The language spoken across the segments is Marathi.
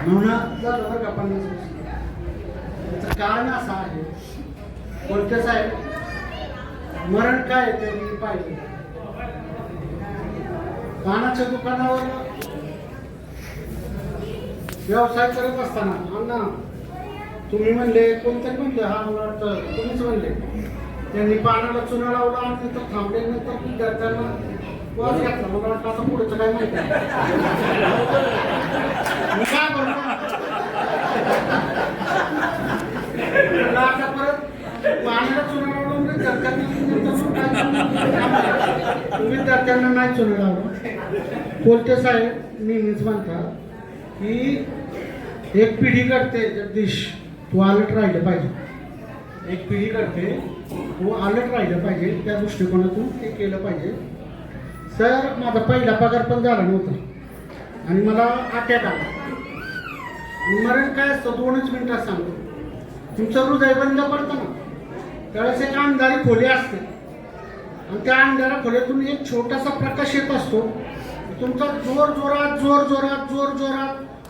म्हणून झालं बरं का 50 वर्ष. त्याचं कारण असं आहे, कोणते साहेब मरण काय आहे ते मी पाहिजे. पानाच्या दुकानावर व्यवसाय करत असताना अण्णा तुम्ही म्हणले, कोणतरी म्हणले, हा मला वाटतं तुम्हीच म्हणले, त्यांनी पानाला चुना लावला आणि नंतर थांबले. नंतर विद्यार्थ्यांना वाज घातला. मला वाटतं आता पुढचं काय माहिती मी काय करतो आता परत पानाला चुना लावलं विद्यार्थ्यांना नाही चुना लावलं. कोलते साहेब नेहमीच म्हणतात की एक पिढी करते जगदीश, तू अलर्ट राहिलं पाहिजे. एक पिढी करते, तू अलर्ट राहिलं पाहिजे. त्या दृष्टिकोनातून ते केलं पाहिजे. सर माझा पहिला पगार पण झाला नव्हता आणि मला अटॅक आला. मरण काय असतं 2च मिनिटात सांगतो. तुमचं हृदय बंद पडतं ना, त्यावेळेस एक अंधारी खोली असते आणि त्या अंधाऱ्या खोलीतून एक छोटासा प्रकाश येत असतो. तुमचा जोर जोरात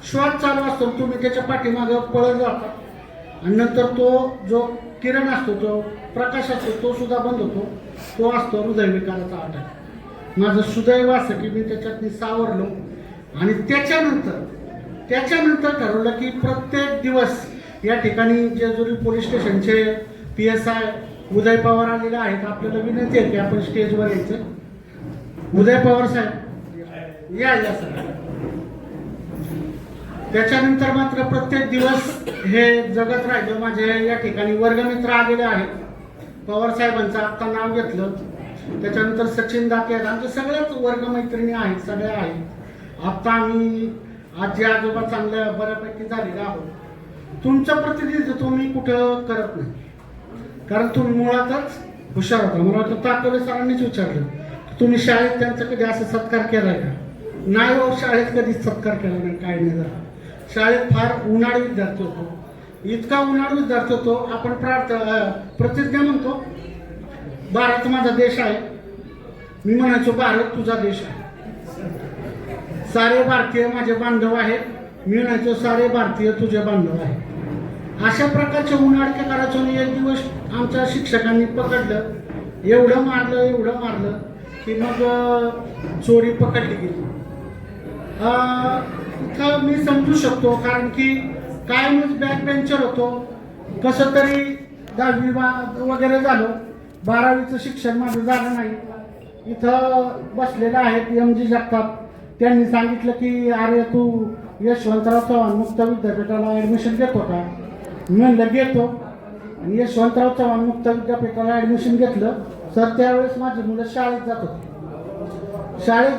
श्वास चालू असतो. तुम्ही त्याच्या पाठीमागे पळत जाता आणि नंतर तो जो किरण असतो, तो प्रकाश असतो, तो सुद्धा बंद होतो. तो असतो हृदयविकाराचा अटॅक. माझं सुदैव असं की मी त्याच्यात सावरलो आणि त्याच्यानंतर ठरवलं की प्रत्येक दिवस या ठिकाणी जेजुरी पोलीस स्टेशनचे PSI उदय पवार आलेले आहेत. आपल्याला विनंती आहे की आपण स्टेजवर यायचं. उदय पवार साहेब या सर. त्याच्यानंतर मात्र प्रत्येक दिवस हे जगत राहिलं. माझे या ठिकाणी वर्गमित्र आलेले आहेत. पवार साहेबांचं आत्ता नाव घेतलं. त्याच्यानंतर सचिन दाते आहेत. आमचे सगळ्याच वर्गमैत्रिणी आहेत, सगळ्या आहेत. आत्ता आम्ही आजी आजोबा चांगल्या बऱ्यापैकी झालेले आहोत. तुमचं प्रतिनिधित्व मी कुठं करत नाही, कारण तुम्ही मुळातच हुशार होता. मला वाटतं ताकवले सरांनीच विचारलं तुम्ही शाळेत त्यांचा कधी असं सत्कार केलाय का? नाही हो, शाळेत कधीच सत्कार केला नाही, काय नाही झालं. शाळेत फार उन्हाळी विद्यार्थी होतो, इतका उन्हाळी विद्यार्थी होतो. आपण प्रतिज्ञा म्हणतो भारत माझा देश आहे, मी म्हणायचो भारत तुझा देश आहे. सारे भारतीय माझे बांधव आहेत, मी म्हणायचो सारे भारतीय तुझे बांधव आहेत. अशा प्रकारचे उन्हाळ्या करायचो. एक दिवस आमच्या शिक्षकांनी पकडलं, एवढं मारलं की मग चोरी पकडली गेली. इथं मी समजू शकतो, कारण की कायमच बॅक बेंचर होतो. कसं तरी 10वी वगैरे झालं, 12वीचं शिक्षण माझं झालं नाही. इथं बसलेलं आहेत MG जगताप. त्यांनी सांगितलं की अरे तू यशवंतराव चव्हाण मुक्त विद्यापीठाला ॲडमिशन घेतो का? मी म्हणलं घेतो. आणि यशवंतराव चव्हाण मुक्त विद्यापीठाला ॲडमिशन घेतलं. सर त्यावेळेस माझी मुलं शाळेत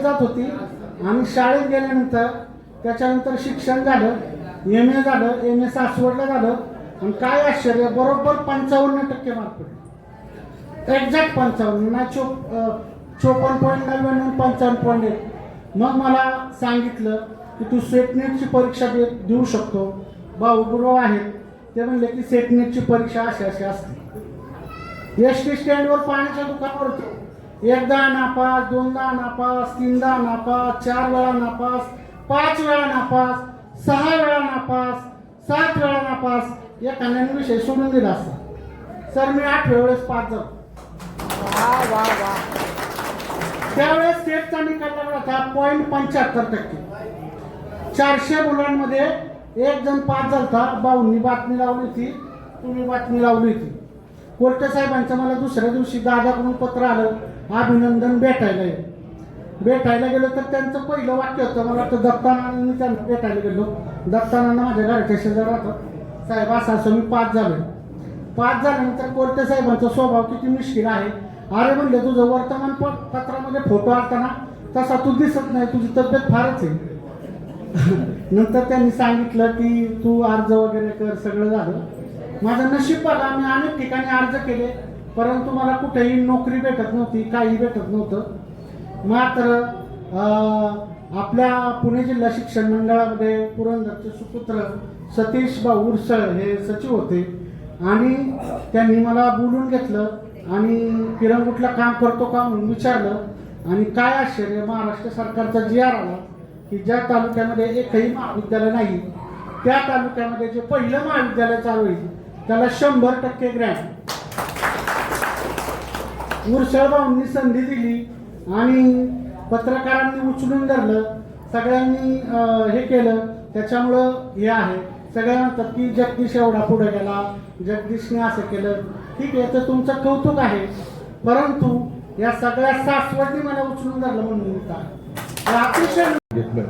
जात होती आणि शाळेत गेल्यानंतर त्याच्यानंतर शिक्षण झालं, MA झालं, MA सासवडला झालं. आणि काय आश्चर्य, बरोबर 55% मार्क पडले. एक्झॅक्ट 55 नाही, 54.99 55.1. मग मला सांगितलं की तू सेटनेटची परीक्षा देऊ शकतो. भाऊ गुरु आहेत, ते म्हणले की सेटनेटची परीक्षा अशी असते. SD स्टँडवर पाण्याच्या दुकानावर एकदा नापास, 2दा नापास, 3दा नापास, 4 वेळा नापास, 5 वेळा नापास, 6 वेळा नापास, 7 वेळा नापास. एखाद्याने विषय सोडून दिला असता. सर मी 8 वेळेस पास झालो. त्यावेळेस सेटचा निकाल लागला होता 0.75%. 400 मुलांमध्ये एक जण पास झालता. भाऊंनी बातमी लावली होती, तुम्ही बातमी लावली होती. कोर्टे साहेबांचं मला दुसऱ्या दिवशी दादाकडून पत्र आलं, अभिनंदन, भेटायला गेलो. तर त्यांचं पहिलं वाक्य होतं, मला वाटतं दत्ताना, मी त्यांना भेटायला गेलो. दत्ताना माझ्या घराच्या शेजारी राहतात. साहेब असं मी पास झाल्यानंतर कोर्टे साहेबांचा स्वभाव किती मुश्किल आहे. अरे म्हणले तुझं वर्तमानपत्रामध्ये फोटो असताना तसा तू दिसत नाही, तुझी तब्येत फारच आहे. नंतर त्यांनी सांगितलं की तू अर्ज वगैरे कर. सगळं झालं. माझं नशीब बघा, मी अनेक ठिकाणी अर्ज केले, परंतु मला कुठेही नोकरी भेटत नव्हती, काही भेटत नव्हतं. मात्र आपल्या पुणे जिल्हा शिक्षण मंडळामध्ये पुरंदरचे सुपुत्र सतीश भाऊ उरसळ हे सचिव होते आणि त्यांनी मला बोलून घेतलं आणि किरणकुटला काम करतो का म्हणून विचारलं. आणि काय आश्चर्य, महाराष्ट्र सरकारचा GR आला की ज्या तालुक्यामध्ये एकही महाविद्यालय नाही त्या तालुक्यामध्ये जे पहिलं महाविद्यालय चालू होईल त्याला 100% ग्रँट उरसळभाऊंनी संधी दिली आणि पत्रकारांनी उचलून धरलं, सगळ्यांनी हे केलं, त्याच्यामुळं हे आहे. सगळे म्हणतात की जगदीश एवढा पुढे गेला, जगदीशने असं केलं. ठीक आहे, तर तुमचं कौतुक आहे, परंतु या सगळ्या सासवटी मला उचलून धरलं म्हणून अतिशय घेतलं.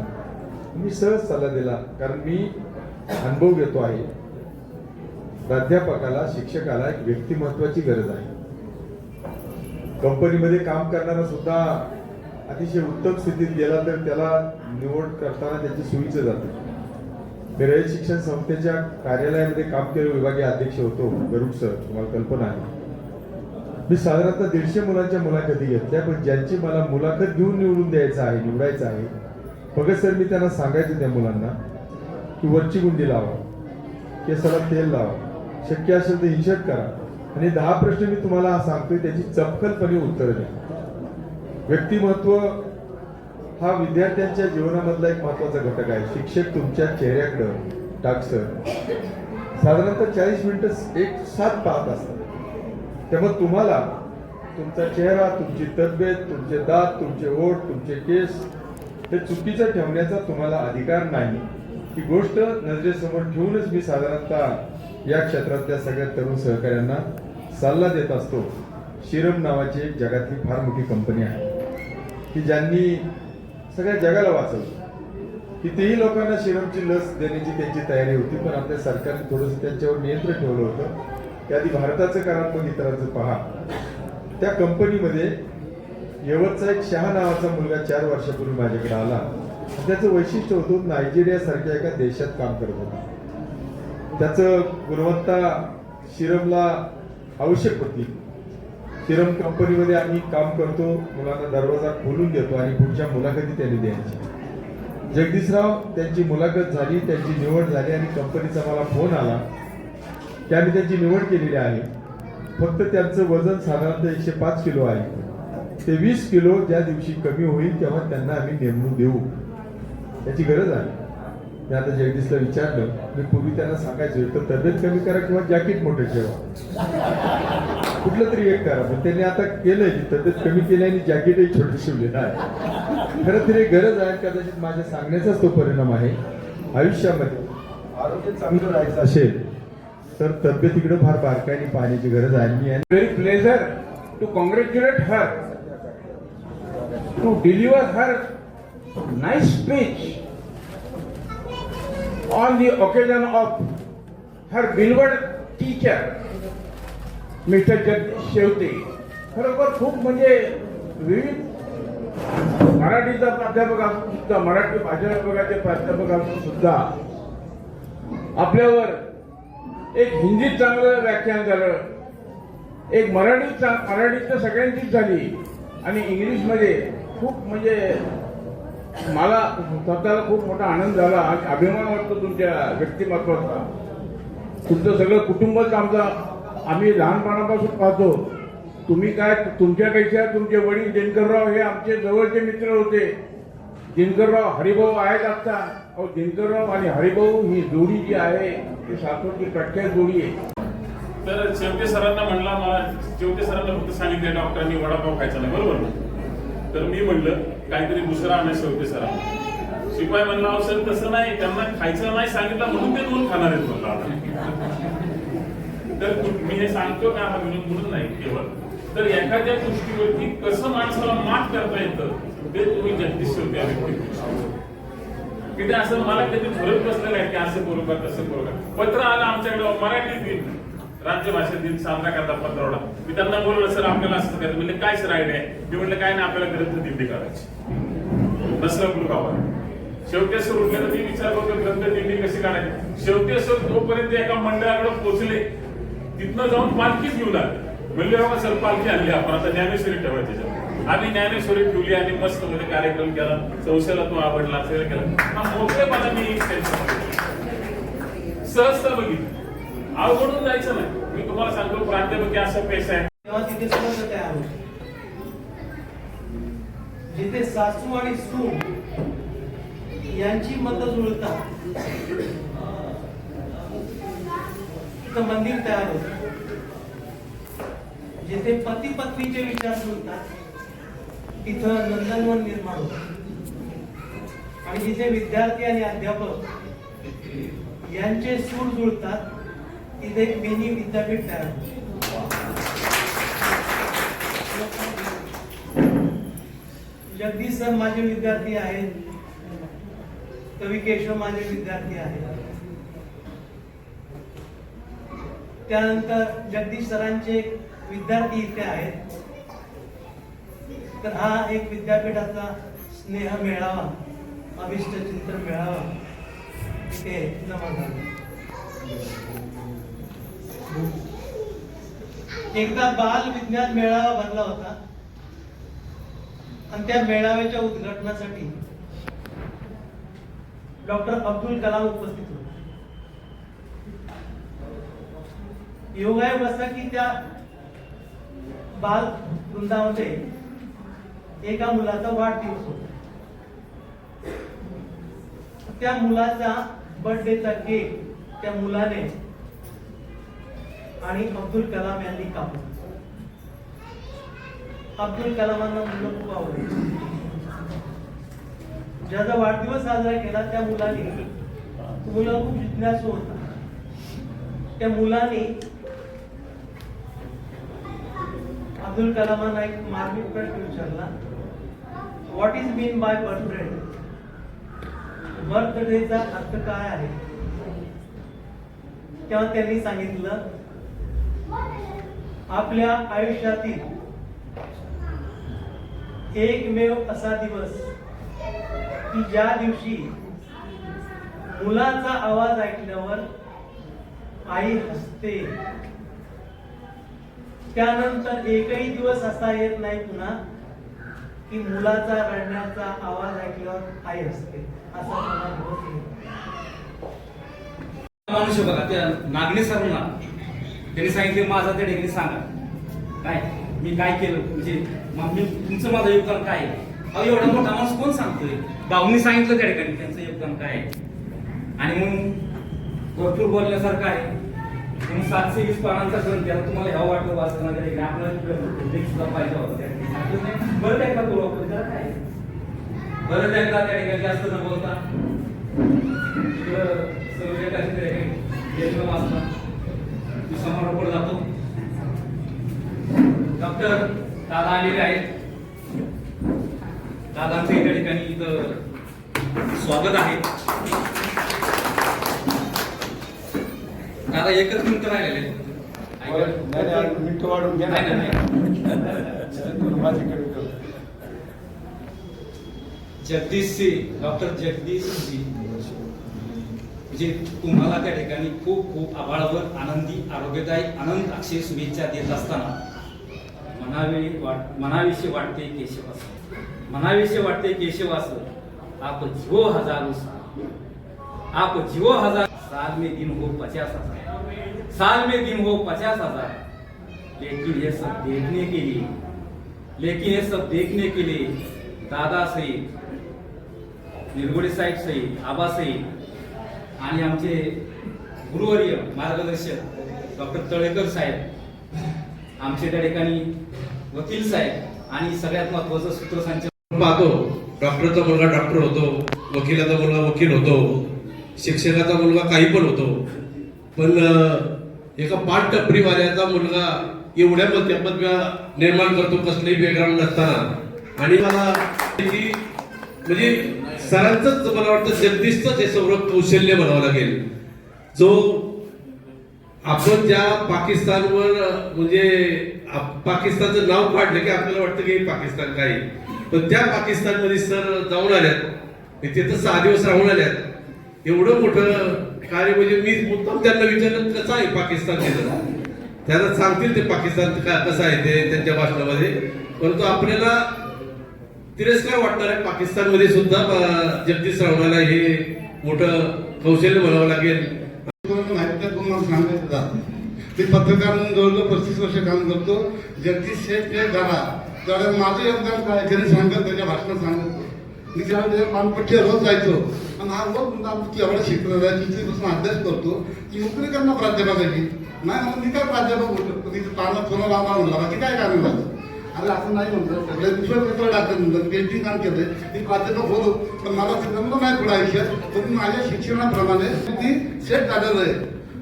मी सहज सल्ला दिला, कारण मी अनुभव घेतो आहे. प्राध्यापकाला, शिक्षकाला एक व्यक्तिमत्वाची गरज आहे. कंपनीमध्ये काम करणारा सुद्धा अतिशय उत्तम स्थितीत गेला तर त्याला निवड करताना त्याची सोयीचं जातं. मी रयत शिक्षण संस्थेच्या कार्यालयामध्ये काम केलं, विभागीय अध्यक्ष होतो गरुड सर, तुम्हाला कल्पना आहे. मी साधारणतः 150 मुलांच्या मुलाखती घेतल्या, पण ज्यांची मला मुलाखत घेऊन निवडून द्यायचं आहे, निवडायचं आहे, फक्त सर मी त्यांना सांगायचं त्या मुलांना की वरची गुंडी लावा, केसाला तेल लावा, शक्य असेल तर इन्शर्ट करा आणि 10 प्रश्न मी तुम्हाला सांगतोय त्याची चपखलपणे उत्तर द्या. व्यक्तिमत्व हा विद्यार्थ्यांच्या जीवनामधला एक महत्वाचा घटक आहे. शिक्षक तुमच्या चेहऱ्याकडं टाकसर साधारणतः 40 मिनिटं एक साथ पाहत असतात. त्यामुळे तुम्हाला तुमचा चेहरा, तुमची तब्येत, तुमचे दात, तुमचे ओठ, तुमचे केस हे चुकीचं ठेवण्याचा तुम्हाला अधिकार नाही. ही गोष्ट नजरेसमोर ठेवूनच मी साधारणतः या क्षेत्रातल्या सगळ्या तरुण सहकाऱ्यांना सल्ला देत असतो. शिरम नावाची एक जगातली फार मोठी कंपनी आहे की ज्यांनी सगळ्या जगाला वाचवलं. कितीही लोकांना शिरमची लस देण्याची त्यांची तयारी होती, पण आपल्या सरकारने थोडंसं त्यांच्यावर नियंत्रण ठेवलं होतं. त्याआधी भारताचं करा, मग इतरांचं पहा. त्या कंपनीमध्ये यवतचा एक शहा नावाचा मुलगा 4 वर्षापूर्वी माझ्याकडे आला. त्याचं वैशिष्ट्य होतं नायजेरिया सारख्या एका देशात काम करत होता. त्याचं गुणवत्ता शिरमला आवश्यक होती. शिरम कंपनीमध्ये आम्ही काम करतो, मुलांना दरवाजा खोलून देतो आणि पुढच्या मुलाखती त्यांनी द्यायची. जगदीशराव त्यांची मुलाखत झाली, त्यांची निवड झाली आणि कंपनीचा मला फोन आला की आम्ही त्यांची निवड केलेली आहे. फक्त त्यांचं वजन साधारणतः 105 किलो आहे. ते 20 किलो ज्या दिवशी कमी होईल तेव्हा त्यांना आम्ही नेमणूक देऊ, त्याची गरज आहे. मी आता जगदीशला विचारलं, मी पूर्वी त्यांना सांगायचो तर तब्येत कमी करा किंवा जॅकेट मोठं ठेवा, कुठलं तरी एक करा. पण त्यांनी आता केलंय की तब्येत कमी केली आणि जॅकेटही छोटं शिवलेलं आहे. खरं तरी गरज आहे, कदाचित माझ्या सांगण्याचाच तो परिणाम आहे. आयुष्यामध्ये आरोग्य चांगलं राहायचं असेल तर तब्येतीकडे फार बारकाईने पाहण्याची गरज आहे. मी very pleasure to congratulate her, to deliver her nice speech on the occasion of her beloved teacher, Mr. Jagdish शेवते. खरोखर खूप म्हणजे विविध मराठीचा प्राध्यापक असून सुद्धा, मराठी भाषा विभागाचे प्राध्यापक असून सुद्धा आपल्यावर एक हिंदीत चांगलं व्याख्यान झालं, एक मराठीत तर सगळ्यांचीच झाली आणि इंग्लिशमध्ये खूप म्हणजे मला स्वतःला खूप मोठा आनंद झाला, अभिमान वाटतो तुमच्या व्यक्तिमत्वाचा. तुमचं सगळं कुटुंबच आमचा, आम्ही लहानपणापासून पाहतो. तुम्ही काय, तुमच्यापेक्षा तुमचे वडील दिनकरराव हे आमचे जवळचे मित्र होते. दिनकरराव हरिभाऊ आहेत आता. अहो, दिनकरराव आणि हरिभाऊ ही जोडी जी आहे ती सातोची प्रख्यात जोडी आहे. तर शेवटे सरांना म्हणला, मला शेवटे सरांना फक्त सांगितलं डॉक्टरांनी वडापाव खायचा नाही, बरोबर ना? तर मी म्हणलं काहीतरी दुसरं आणा शेवटे सरांना. शिपाई म्हणला, अहो सर तसं नाही, त्यांना खायचं नाही सांगितलं म्हणून ते 2 खाणार आहेत म्हणलं आता. तर मी हे सांगतो का, हा विनोद म्हणून नाही केवळ, तर एखाद्या गोष्टीवरती कसं माणसाला मात करता येतं ते तुम्ही जगदीश शेवटे या व्यक्ती की ते असं मला कधी ठरत बसलं नाही की असं करू का तसं करू का. पत्र आलं आमच्याकडे, मराठी दिन, राज्यभाषा दिन साजरा करता पत्रवडा. मी त्यांना बोललो, सर आपल्याला असं करायचं. म्हणजे काय सर आयडिया आहे? मी म्हटलं काय नाही, आपल्याला ग्रंथ दिंडी करायची नसलं गावात. शेवटे सर उठले तर मी विचार करतो ग्रंथ दिंडी कशी काढायची. शेवटे सर तोपर्यंत एका मंडळाकडे पोहोचले, तिथनं जाऊन पालखीच घेऊन आले. म्हणले बाबा सर पालखी आणली, आपण आता ज्ञानेश्वरी ठेवायची. आम्ही ज्ञानेश्वरी ठेवली आणि मस्त मध्ये कार्यक्रम केला. संस्थेला तो आवडला, सगळं केलं. हा मोठेपणा मी सहजता बघितली. अवघडून जायचं नाही. मी तुम्हाला सांगतो प्राध्यापकी असा पेशा आहे. तेव्हा तिथे समज तयार होते, जिथे सासू आणि सून यांची मतं जुळतात तिथं मंदिर तयार होतं. जिथे पती पत्नीचे विचार जुळतात तिथं नंदनवन निर्माण होतं. आणि जिथे विद्यार्थी आणि अध्यापक यांचे सूर जुळतात तिथे एक मिनी विद्यापीठ तयार होतं. जगदीश सर माझे विद्यार्थी आहेत, कवी केशव माझे विद्यार्थी आहेत. त्यानंतर जगदीश सरांचे विद्यार्थी इथे आहेत. तर हा एक विद्यापीठाचा स्नेह मेळावा, अभिष्ट चिंतन मेळावा इथे जमा झाला. एकदा बाल विज्ञान मेळावा भरला होता आणि त्या मेळाव्याच्या उद्घाटनासाठी डॉक्टर अब्दुल कलाम उपस्थित होते. योगायोग असा की त्या बाल वृंदामध्ये एका मुलाचा वाढदिवस होता. त्या मुलाचा बर्थडेचा केक त्या मुलाने आणि अब्दुल कलाम यांनी कापला. अब्दुल कलामांना मुलं खूप आवडली. ज्याचा वाढदिवस साजरा केला त्या मुलाने, मुलं खूप जिज्ञासू होता, त्या मुलाने अब्दुल कलामांना एक मार्मिक प्रश्न विचारला, what is mean by birthday? बर्थडेचा अर्थ काय आहे? तेव्हा त्यांनी सांगितलं, आपल्या आयुष्यातील एकमेव असा दिवस की ज्या दिवशी मुलाचा आवाज ऐकल्यावर आई हसते. त्यानंतर एकही दिवस असा येत नाही पुन्हा की मुलाचा रडण्याचा आवाज ऐकल्यावर आई हसते. असा मला दिवस येईल. माणूस आहे बघा, त्या नागणे सरांना त्यांनी सांगितले माझा त्या ठिकाणी सांगा काय मी काय केलं, म्हणजे तुमचं माझं योगदान काय आहे. अहो एवढा मोठा माणूस कोण सांगतोय? भाऊनी सांगितलं त्या ठिकाणी त्यांचं योगदान काय आहे. आणि म्हणून भरपूर बोलण्यासारखं आहे. म्हणून 720 पानांचा ग्रंथ त्याला तुम्हाला ह्या वाटलं वाचताना त्या ठिकाणी आपल्याला सुद्धा पाहिजे होता त्या ठिकाणी. बरं एकदा करू आपण, त्याला काय बरं एकदा त्या ठिकाणी जास्त न बोलता समारोपावर जातो. डॉक्टर दादा आलेले आहेत. दादांचं एका ठिकाणी इथं स्वागत आहे. दादा एकच मिनिट राहिलेले जगदीश सिंह, डॉक्टर जगदीश सिंह जे तुम्हाला त्या ठिकाणी खूप खूप आभाळावर आनंदी आरोग्यदायी आनंद अक्षय शुभेच्छा देत असताना मनाविषयी वाटते केशवास, मनाविषयी वाटते केशवास. आप जीवो हजारों साल, आप जीवो हजार साल में दिन हो 50,000, साल में दिन हो 50,000. लेकिन ये सब देखने के लिए दादा सहित, निरगुडे साहेब सहित, आबा सहित आणि आमचे गुरुवर्य मार्गदर्शक डॉक्टर तळेकर साहेब, आमचे त्या ठिकाणी वकील साहेब आणि सगळ्यात महत्वाचं सूत्रसंचालन पाहतो. डॉक्टरचा मुलगा डॉक्टर होतो, वकिलाचा मुलगा वकील होतो, शिक्षकाचा मुलगा काही पण होतो, पण एका पानटपरीवाल्याचा मुलगा एवढ्या पदव्या निर्माण करतो कसलेही बॅकग्राऊंड नसताना. आणि मला म्हणजे सरांचंच मला वाटतं जगदीशचंच हे सर्व कौशल्य म्हणावं लागेल. जो आपण ज्या पाकिस्तानवर म्हणजे पाकिस्तानचं नाव काढलं की आपल्याला वाटतं की पाकिस्तान काय, पण त्या पाकिस्तानमध्ये सर जाऊन आल्यात, तिथे 6 दिवस राहून आल्यात. एवढं मोठं कार्य म्हणजे मी मुद्दाम त्यांना विचारलं कसं आहे पाकिस्तान तिथं, त्यांना सांगतील ते पाकिस्तान कसं आहे ते त्यांच्या भाषणामध्ये. परंतु आपल्याला तिरस्कार वाटणार आहे पाकिस्तानमध्ये सुद्धा जगदीश रावणाला हे मोठं कौशल्य म्हणावं लागेल. मी पत्रकार म्हणून जवळजवळ 35 वर्ष काम करतो. जगदीश शेठ जे झाला त्यावेळेस माझं योगदान काय त्यांनी सांगत, त्याच्या भाषणात सांगत. मी त्यावेळेस पानपट्टीवर रोज जायचो आणि हा रोज एवढं शिकलेला आहे, 30 पासून अभ्यास करतो. ती नोकरी करणार प्राध्यापकाची नाही मग मी काय प्राध्यापक होतो तिथं पानं थोडं लावणार म्हणला बाकी काय काम झालं. अरे असं नाही म्हणलं सगळे दुसरं पेपर टाकत म्हणलं पेंटिंग काम केलंय मी प्राध्यापक होतो पण मला जमलं नाही पुढे आयुष्यात पण माझ्या शिक्षणाप्रमाणे ती सेट झालेलं आहे.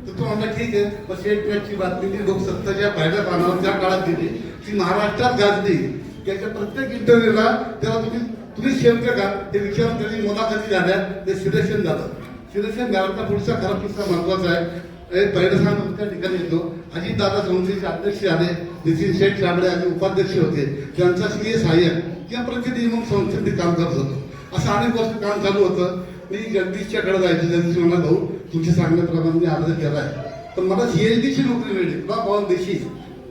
तर तो म्हणला ठीक आहे मग सेट मॅचची बातमी ती लोकसत्ताच्या पहिल्या पानावर त्या काळात दिली ती महाराष्ट्रात गाजली. त्याच्या प्रत्येक इंटरव्ह्यूला त्याला तुम्ही शेवटे का ते विचारून त्याची मुलाखती झाल्या ते सिलेक्शन झालं. सिलेक्शन झाल्याचा पुढचा खरा किस्सा महत्वाचा आहे. पहिलं सांग त्या ठिकाणी येतो अजितदादा संस्थेचे अध्यक्ष आले नितीन शेठ साबळे आणि उपाध्यक्ष होते त्यांचा सीए सहाय्यक किंवा प्रतिनिधी म्हणून संस्थेत काम करत होतो. असं अनेक वर्ष काम चालू होतं. मी जगदीशच्याकडे जायचं. जगदीश म्हणा भाऊ तुमच्या सांगण्याप्रमाणे मी अर्ज केला आहे पण मला CHDची नोकरी मिळली तुला पाहून देशी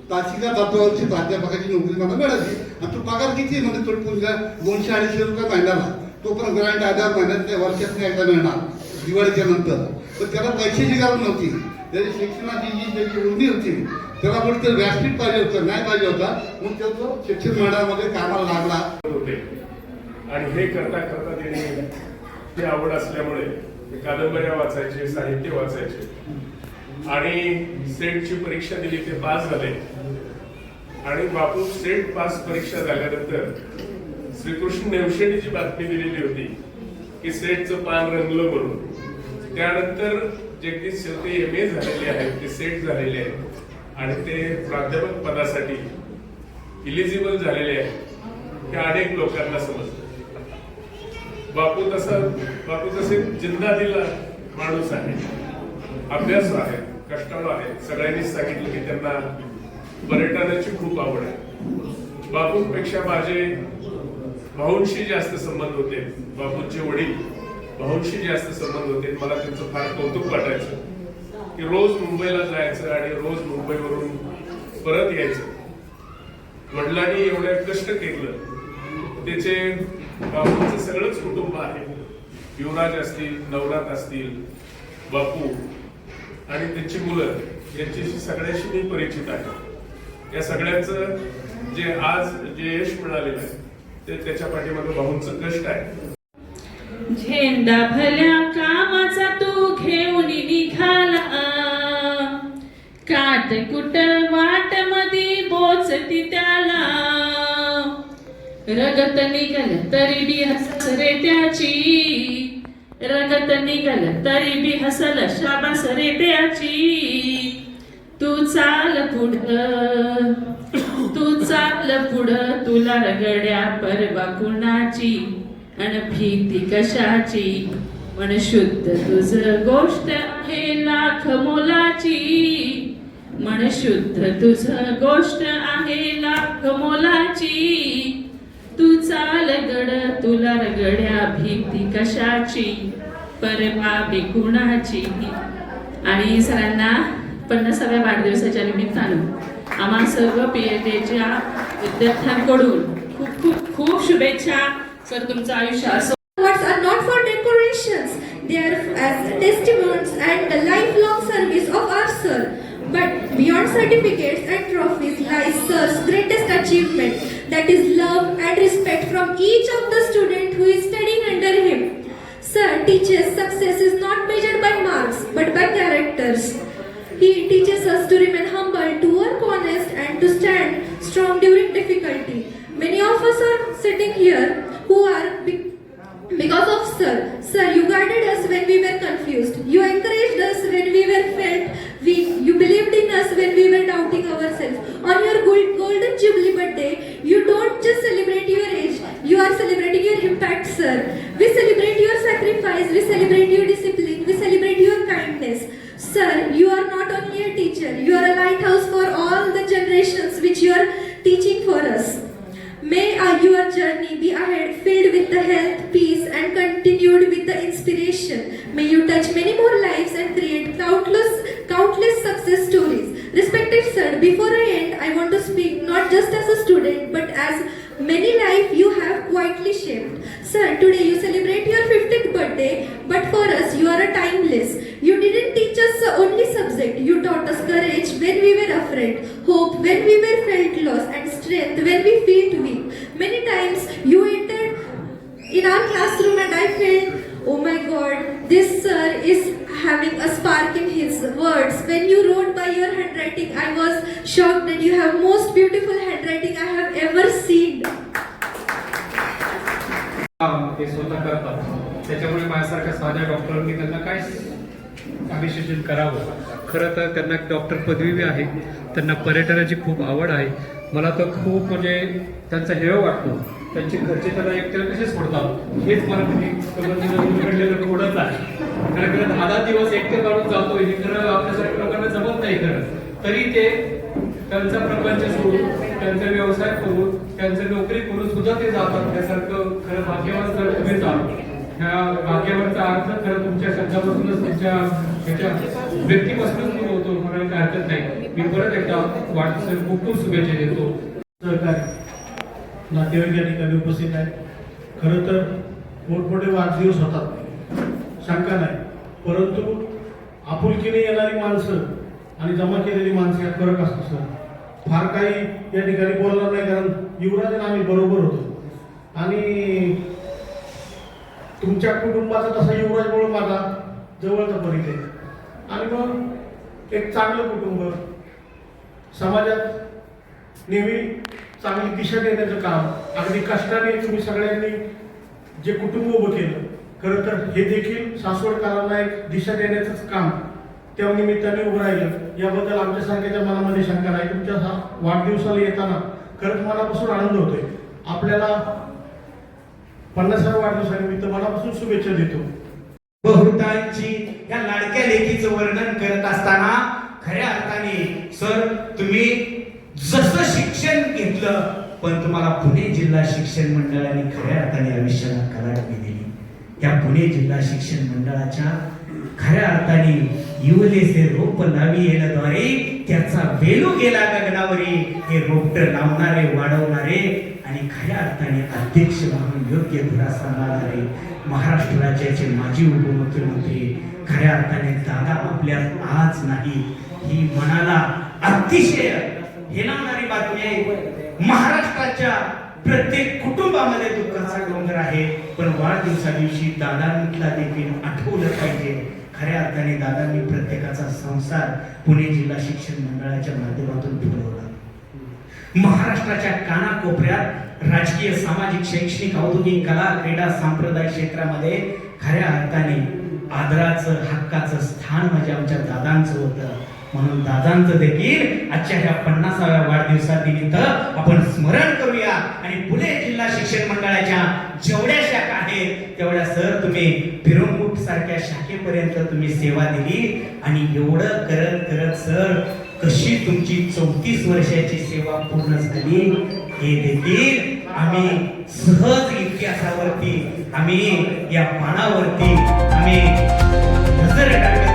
तासिका तत्वावरची प्राध्यापकाची नोकरी मला मिळाली आणि तो पगार किती म्हणजे तो तुमच्या 200-250 रुपये महिन्याला तो पण ग्रँड आधार महिन्यात वर्षात एकदा मिळणार दिवाळीच्या नंतर. तर त्याला पैशाची गरज नव्हती. त्याची शिक्षणाची जी त्याची उंडी होती त्याला पण ते व्यासपीठ पाहिजे होतं नाही पाहिजे होता मग तो शिक्षण मंडळामध्ये कामाला लागला होते. आणि हे करता करता त्याने ती आवड असल्यामुळे ते कादंबऱ्या वाचायचे साहित्य वाचायचे आणि सेटची परीक्षा दिली ते पास झाले. आणि बापू सेट पास परीक्षा झाल्यानंतर श्रीकृष्ण नेवशेटीची बातमी दिलेली होती की सेटचं पान रंगलं म्हणून. त्यानंतर जगदीश शेवटे MA झालेले आहेत ते सेट झालेले आहेत आणि ते प्राध्यापक पदासाठी इलिजिबल झालेले आहेत हे अनेक लोकांना समजलं. बापू तसे जिंदा दिला माणूस आहे अभ्यासू आहे कष्टाळू आहे. सगळ्यांनीच सांगितलं की त्यांना पर्यटनाची खूप आवड आहे. बापूंपेक्षा माझे भाऊंशी जास्त संबंध होते. बापूंचे वडील भाऊंशी जास्त संबंध होते. मला त्यांचं फार कौतुक वाटायचं की रोज मुंबईला जायचं आणि रोज मुंबईवरून परत यायचं. वडिलांनी एवढं कष्ट केलं. त्याचे बापूंचं सगळंच कुटुंब आहे. युवराज असतील नवनाथ असतील बापू आणि त्यांची मुलं यांच्याशी सगळ्याशी मी परिचित आहे. या सगळ्यांचं जे आज जे यश मिळालेलं आहे ते त्याच्या पाठीमागे भाऊंचं कष्ट आहे. झेंडा भल्या कामाचा तू घेऊन निघाला काट कुट वाट मधी बोचती त्याला रगत निघल तरी बी हसल रे त्याची रगत निघल तरी बी हसल शाबास रे त्याची तू चाल पुढं तुला रगड्या परवा कुणाची अन भीती कशाची मन शुद्ध तुझ गोष्ट आहे लाख मोलाची मन शुद्ध तुझ गोष्ट आहे लाख मोलाची तू चाल गड तुला रगड्या भीती कशाची परवा बी कुणाची. आणि सरांना 50व्या वाढदिवसाच्या निमित्तानं आम्हा सर्व PhDच्या विद्यार्थ्यांकडून खूप खूप खूप शुभेच्छा. सर तुमचं आयुष्य असो. Awards are not for decorations, they are as testimonies and the lifelong service of our sir. But beyond certificates and trophies lies sir's greatest achievement, that is love and respect from each of the student who is studying under him. Sir teaches success is not measured by marks but by characters. He teaches us to remain humble, to work honest and to stand strong during difficulty. Many of us are sitting here who are because of sir. Sir, you guided us when we were confused. You encouraged us when we were felt weak. You believed in us when we were doubting ourselves. On your golden jubilee birthday, you don't just celebrate your age, you are celebrating your impact, sir. We celebrate your sacrifice, we celebrate your discipline, we celebrate your kindness. Sir, you are not only a teacher, you are a lighthouse for all the generations which you are teaching for us. May your journey be ahead filled with the health, peace and continued with the inspiration. May you touch many more lives and create countless success stories. Respected sir, before I end, I want to speak not just as a student but as many life you have quietly shaped. Sir, today you celebrate your 50th birthday, but for us you are a timeless. You didn't teach us the only subject, you taught us courage when we were afraid, hope when we were felt lost and strength when we felt weak. Many times you entered in our classroom and I felt, oh my God, this sir having a spark in his words. When you wrote by your handwriting, I was shocked that you have most beautiful handwriting I have ever seen. ते स्वतः करतात, त्याच्यामुळे माझ्यासारख्या साध्या डॉक्टरांनी त्यांना काय अभिषेचन करावं. खरं तर त्यांना डॉक्टर पदवी बी आहे, त्यांना पर्यटनाची खूप आवड आहे. मला तर खूप म्हणजे त्यांचा हेवा वाटतो. त्यांचे घरचे त्याला एकट्याला कसे सोडतात हेच मला घडलेलं थोडंच आहे. कारण खरं 10 दिवस एकटे काढून जातोय हे खरं आपल्यासारख्या लोकांना जमत नाही. खरं तरी ते त्यांचा प्रपंच सोडून, त्यांचा व्यवसाय करून, त्यांचं नोकरी करून सुद्धा ते जातात. त्यासारखं खरं भाग्यवान जर तुम्ही जाल, ह्या भाग्यावरचा अर्थ खरं तुमच्या शब्दापासूनच, तुमच्या ह्याच्या व्यक्तीपासूनच मी होतो, म्हणायला काही हरकत नाही. मी परत एकदा वाढदिवसाला खूप खूप शुभेच्छा देतो. नातेवाईक या ठिकाणी उपस्थित आहेत. खरं तर मोठमोठे वाढदिवस होतात, शंका नाही, परंतु आपुलकीने येणारी माणसं आणि जमा केलेली माणसं यात फरक असतो. सर फार काही या ठिकाणी बोलणार नाही, कारण युवराज आणि आम्ही बरोबर होतो आणि तुमच्या कुटुंबाचा तसा युवराजमुळे माझा जवळचा परिचय आणि मग एक चांगलं कुटुंब समाजात नेहमी चांगली दिशा देण्याचं काम अगदी कष्टाने तुम्ही सगळ्यांनी जे कुटुंब उभं केलं. खरं तर हे देखील सासवडकरांना एक दिशा देण्याचंच काम त्या निमित्ताने उभं राहिलं. याबद्दल आमच्यासारख्याच्या मनामध्ये शंका नाही. तुमच्या हा वाढदिवसाला येताना खरंच मनापासून आनंद होतोय. आपल्याला 50व्या वाढदिवसानिमित्त मनापासून शुभेच्छा देतो. बहुतांची या लाडक्या लेखीचं वर्णन करत असताना खऱ्या अर्थाने सर तुम्ही जसं शिक्षण घेतलं, पण तुम्हाला पुणे जिल्हा शिक्षण मंडळाने खऱ्या अर्थाने आयुष्याला कलाटणी दिली. त्या पुणे जिल्हा शिक्षण मंडळाच्या खऱ्या अर्थाने युवलेसे रोप लावी येण्याद्वारे त्याचा वेलू गेला गगनावरी. हे रोपट लावणारे, वाढवणारे आणि खऱ्या अर्थाने अध्यक्ष म्हणून योग्य धुरा सांभाळणारे महाराष्ट्र राज्याचे माजी उपमुख्यमंत्री खऱ्या अर्थाने दादा आपल्या आज नाही, ही मनाला अतिशय हेलावणारी बातमी आहे. महाराष्ट्राच्या प्रत्येक कुटुंबामध्ये दुःखाचा डोंगर आहे, पण वाढदिवसा दिवशी दादांना देखील आठवलं पाहिजे. खऱ्या अर्थाने दादांनी प्रत्येकाचा संसार पुणे जिल्हा शिक्षण मंडळाच्या माध्यमातून फुलवला. महाराष्ट्राच्या कानाकोपऱ्यात राजकीय, सामाजिक, शैक्षणिक, औद्योगिक, कला, क्रीडा, सांप्रदायिक क्षेत्रामध्ये खऱ्या अर्थाने आदराचं, हक्काचं स्थान म्हणजे आमच्या दादांचं होतं. म्हणून दादांचं देखील आजच्या ह्या 50व्या वाढदिवसानिमित्त आपण स्मरण करूया आणि पुणे जिल्हा शिक्षण मंडळाच्या जेवढ्या शाखा आहेत तेवढ्या सर तुम्ही पिरंगुट सारख्या शाखेपर्यंत तुम्ही सेवा दिली आणि एवढं करत करत सर कशी तुमची 34 वर्षाची सेवा पूर्ण झाली हे देखील आम्ही सहज इतिहासावरती, आम्ही या पानावरती आम्ही नजर टाकतो.